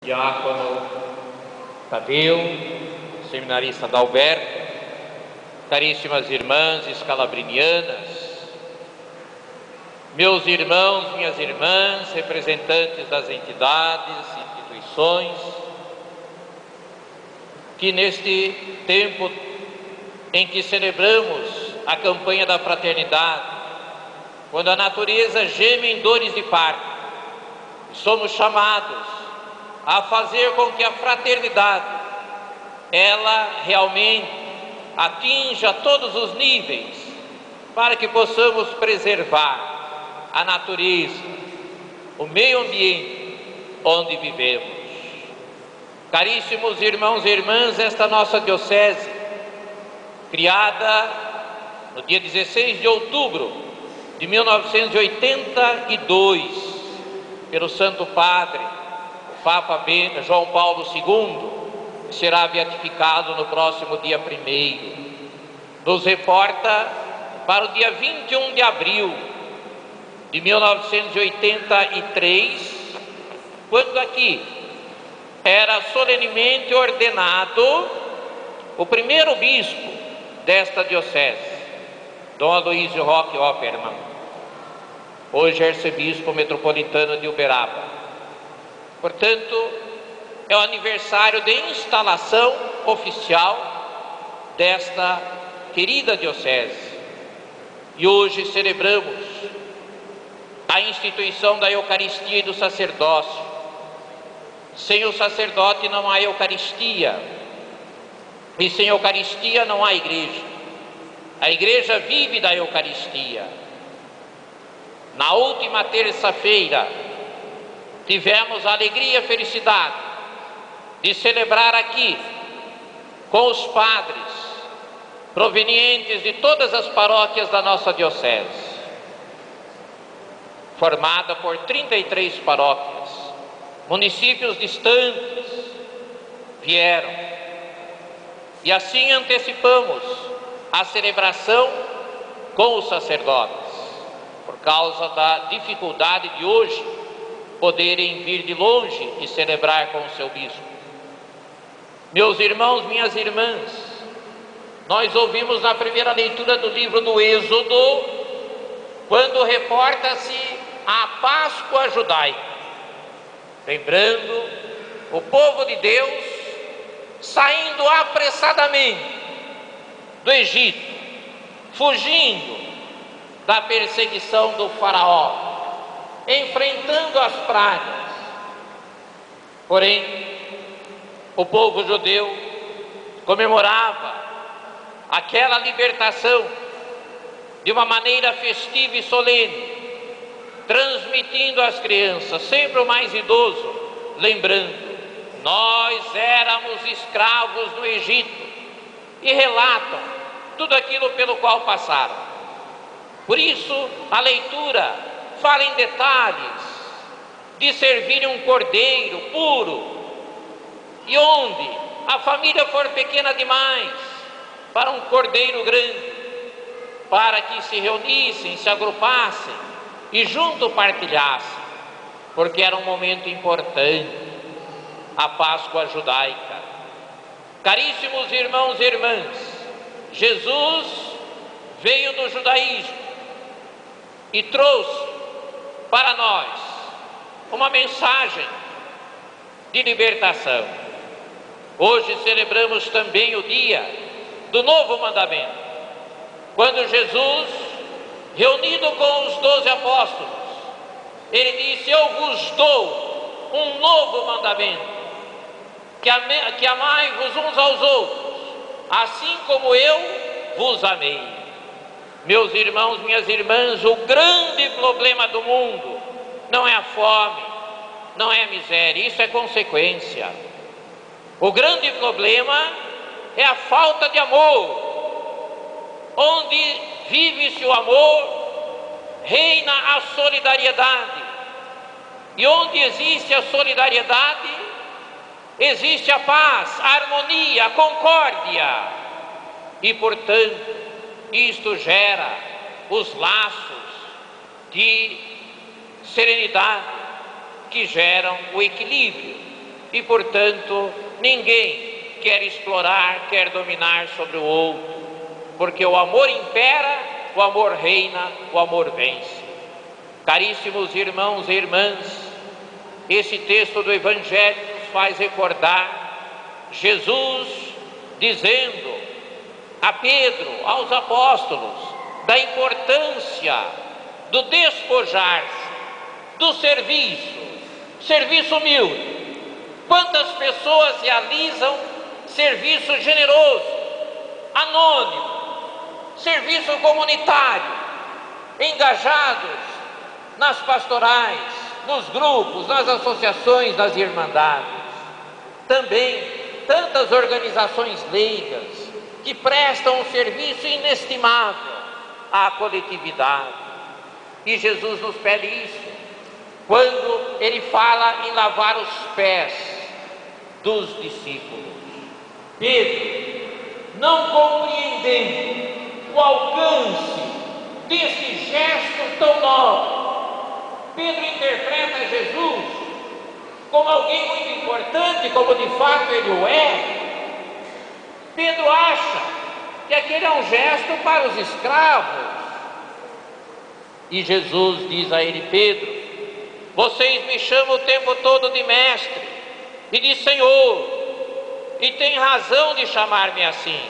Diácono Tadeu, seminarista Adalberto, caríssimas irmãs escalabrinianas, meus irmãos, minhas irmãs, representantes das entidades, instituições, que neste tempo em que celebramos a campanha da fraternidade, quando a natureza geme em dores de parto, somos chamados a fazer com que a fraternidade, ela realmente atinja todos os níveis, para que possamos preservar a natureza, o meio ambiente onde vivemos. Caríssimos irmãos e irmãs, esta nossa diocese, criada no dia 16 de outubro de 1982, pelo Santo Padre, Papa João Paulo II, que será beatificado no próximo dia 1º, nos reporta para o dia 21 de abril de 1983, quando aqui era solenemente ordenado o primeiro bispo desta diocese, Dom Aloísio Roque Oppermann, hoje arcebispo metropolitano de Uberaba. Portanto, é o aniversário de instalação oficial desta querida diocese. E hoje celebramos a instituição da Eucaristia e do sacerdócio. Sem o sacerdote não há Eucaristia, e sem Eucaristia não há igreja. A igreja vive da Eucaristia. Na última terça-feira, tivemos a alegria e a felicidade de celebrar aqui com os padres provenientes de todas as paróquias da nossa diocese, formada por 33 paróquias, municípios distantes vieram, e assim antecipamos a celebração com os sacerdotes, por causa da dificuldade de hoje poderem vir de longe e celebrar com o seu bispo. Meus irmãos, minhas irmãs, nós ouvimos na primeira leitura do livro do Êxodo, quando reporta-se a Páscoa judaica, lembrando o povo de Deus saindo apressadamente do Egito, fugindo da perseguição do faraó, enfrentando as pragas. Porém, o povo judeu comemorava aquela libertação de uma maneira festiva e solene, transmitindo às crianças, sempre o mais idoso, lembrando: nós éramos escravos no Egito, e relatam tudo aquilo pelo qual passaram. Por isso, a leitura fala em detalhes de servir um cordeiro puro, e onde a família for pequena demais para um cordeiro grande, para que se reunissem, se agrupassem e junto partilhassem, porque era um momento importante, a Páscoa judaica. Caríssimos irmãos e irmãs, Jesus veio do judaísmo e trouxe para nós uma mensagem de libertação. Hoje celebramos também o dia do novo mandamento, quando Jesus, reunido com os 12 apóstolos, ele disse: eu vos dou um novo mandamento, que amai-vos uns aos outros, assim como eu vos amei. Meus irmãos, minhas irmãs, o grande problema do mundo não é a fome, não é a miséria, isso é consequência. O grande problema é a falta de amor. Onde vive-se o amor, reina a solidariedade. E onde existe a solidariedade, existe a paz, a harmonia, a concórdia. E, portanto, isto gera os laços de serenidade que geram o equilíbrio e, portanto, ninguém quer explorar, quer dominar sobre o outro, porque o amor impera, o amor reina, o amor vence. Caríssimos irmãos e irmãs, esse texto do Evangelho nos faz recordar Jesus dizendo a Pedro, aos apóstolos, da importância do despojar-se, do serviço humilde. Quantas pessoas realizam serviço generoso, anônimo, serviço comunitário, engajados nas pastorais, nos grupos, nas associações, nas irmandades. Também tantas organizações leigas que prestam um serviço inestimável à coletividade. E Jesus nos pede isso quando ele fala em lavar os pés dos discípulos. Pedro, não compreendendo o alcance desse gesto tão nobre, Pedro interpreta Jesus como alguém muito importante, como de fato ele o é. Pedro acha que aquele é um gesto para os escravos. E Jesus diz a ele: Pedro, vocês me chamam o tempo todo de mestre e de Senhor, e tem razão de chamar-me assim,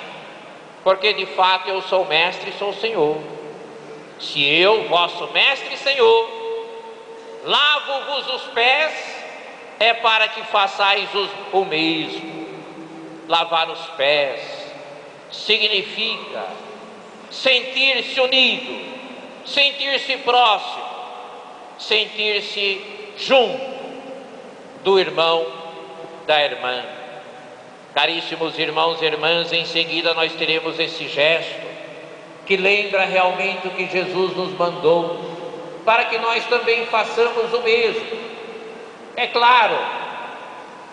porque de fato eu sou mestre e sou Senhor. Se eu, vosso mestre e Senhor, lavo-vos os pés, é para que façais o mesmo. Lavar os pés significa sentir-se unido, sentir-se próximo, sentir-se junto do irmão, da irmã. Caríssimos irmãos e irmãs, em seguida nós teremos esse gesto que lembra realmente o que Jesus nos mandou, para que nós também façamos o mesmo. É claro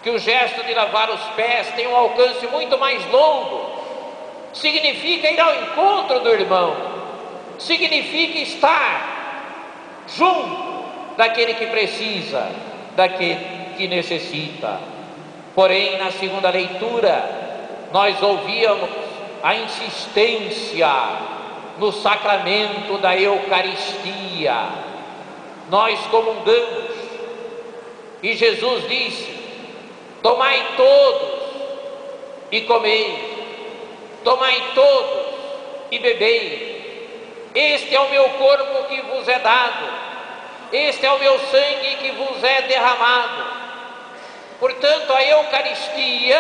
que o gesto de lavar os pés tem um alcance muito mais longo, significa ir ao encontro do irmão, significa estar junto daquele que precisa, daquele que necessita. Porém, na segunda leitura, nós ouvíamos a insistência no sacramento da Eucaristia. Nós comungamos e Jesus disse: tomai todos e comei, tomai todos e bebei, este é o meu corpo que vos é dado, este é o meu sangue que vos é derramado. Portanto, a Eucaristia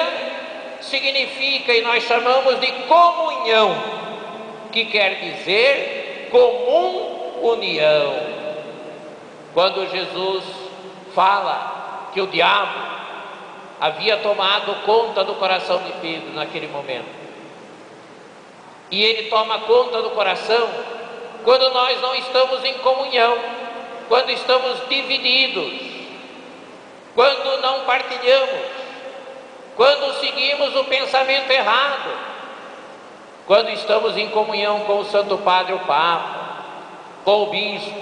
significa, e nós chamamos de comunhão, que quer dizer comum união. Quando Jesus fala que o diabo havia tomado conta do coração de Pedro naquele momento, e ele toma conta do coração quando nós não estamos em comunhão, quando estamos divididos, quando não partilhamos, quando seguimos o pensamento errado, quando estamos em comunhão com o Santo Padre, o Papa, com o Bispo,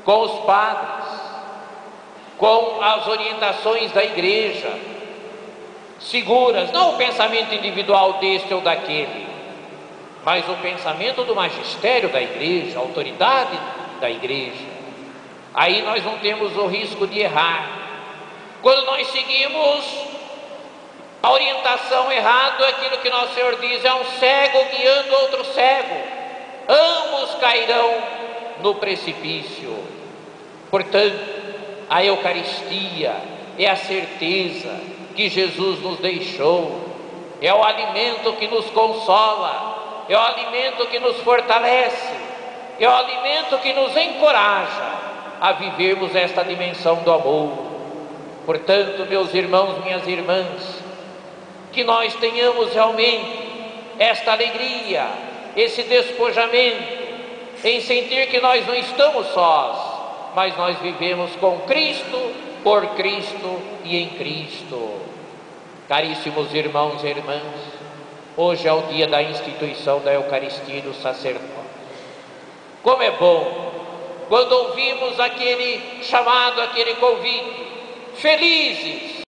com os padres, com as orientações da Igreja, seguras, não o pensamento individual deste ou daquele, mas o pensamento do magistério da Igreja, a autoridade da Igreja. Aí nós não temos o risco de errar. Quando nós seguimos a orientação errada, aquilo que nosso Senhor diz: é um cego guiando outro cego, ambos cairão no precipício. Portanto, a Eucaristia é a certeza que Jesus nos deixou, é o alimento que nos consola, é o alimento que nos fortalece, é o alimento que nos encoraja a vivermos esta dimensão do amor. Portanto, meus irmãos, minhas irmãs, que nós tenhamos realmente esta alegria, esse despojamento, em sentir que nós não estamos sós, mas nós vivemos com Cristo, por Cristo e em Cristo. Caríssimos irmãos e irmãs, hoje é o dia da instituição da Eucaristia e do sacerdócio. Como é bom quando ouvimos aquele chamado, aquele convite: felizes